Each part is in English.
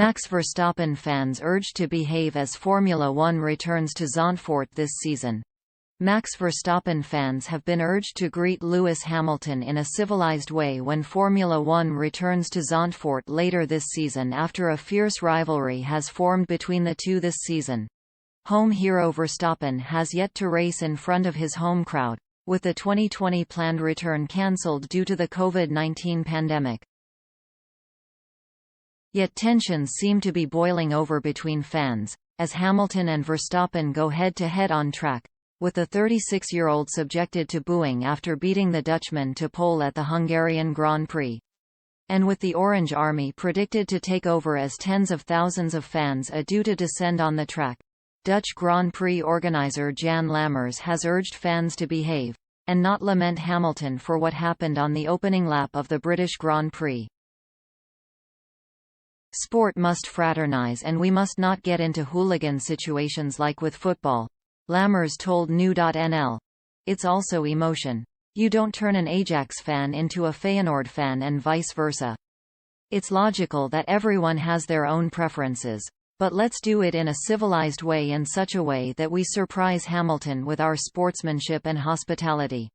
Max Verstappen fans urged to behave as Formula One returns to Zandvoort this season. Max Verstappen fans have been urged to greet Lewis Hamilton in a civilized way when Formula One returns to Zandvoort later this season after a fierce rivalry has formed between the two this season. Home hero Verstappen has yet to race in front of his home crowd, with the 2020 planned return cancelled due to the COVID-19 pandemic. Yet tensions seem to be boiling over between fans, as Hamilton and Verstappen go head-to-head on track, with the 36-year-old subjected to booing after beating the Dutchman to pole at the Hungarian Grand Prix. And with the Orange Army predicted to take over as tens of thousands of fans are due to descend on the track, Dutch Grand Prix organizer Jan Lammers has urged fans to behave, and not lament Hamilton for what happened on the opening lap of the British Grand Prix. Sport must fraternize and we must not get into hooligan situations like with football, Lammers told New.nl. It's also emotion. You don't turn an Ajax fan into a Feyenoord fan and vice versa. It's logical that everyone has their own preferences, but let's do it in a civilized way, in such a way that we surprise Hamilton with our sportsmanship and hospitality.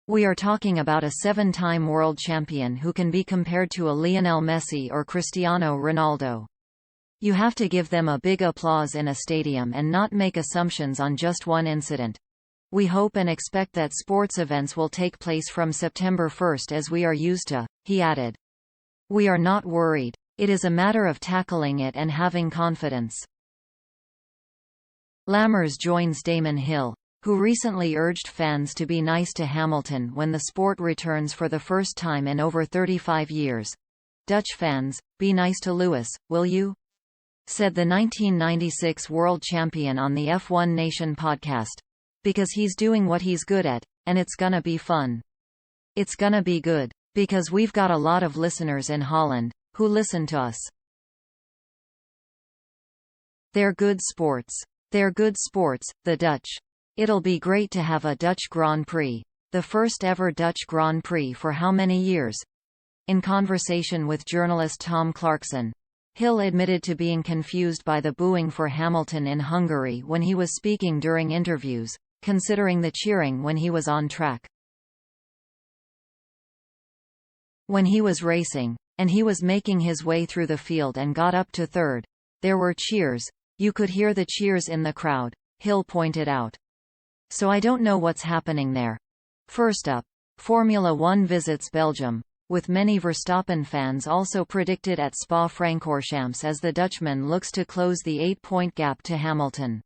We are talking about a 7-time world champion who can be compared to a Lionel Messi or Cristiano Ronaldo. You have to give them a big applause in a stadium and not make assumptions on just one incident. We hope and expect that sports events will take place from September 1 as we are used to, he added. We are not worried. It is a matter of tackling it and having confidence. Lammers joins Damon Hill, who recently urged fans to be nice to Hamilton when the sport returns for the first time in over 35 years. Dutch fans, be nice to Lewis, will you? Said the 1996 world champion on the F1 Nation podcast. Because he's doing what he's good at, and it's gonna be fun. It's gonna be good. Because we've got a lot of listeners in Holland, who listen to us. They're good sports. They're good sports, the Dutch. It'll be great to have a Dutch Grand Prix. The first ever Dutch Grand Prix for how many years? In conversation with journalist Tom Clarkson, Hill admitted to being confused by the booing for Hamilton in Hungary when he was speaking during interviews, considering the cheering when he was on track. When he was racing, and he was making his way through the field and got up to third, there were cheers. You could hear the cheers in the crowd, Hill pointed out. So I don't know what's happening there. First up, Formula One visits Belgium, with many Verstappen fans also predicted at Spa-Francorchamps as the Dutchman looks to close the 8-point gap to Hamilton.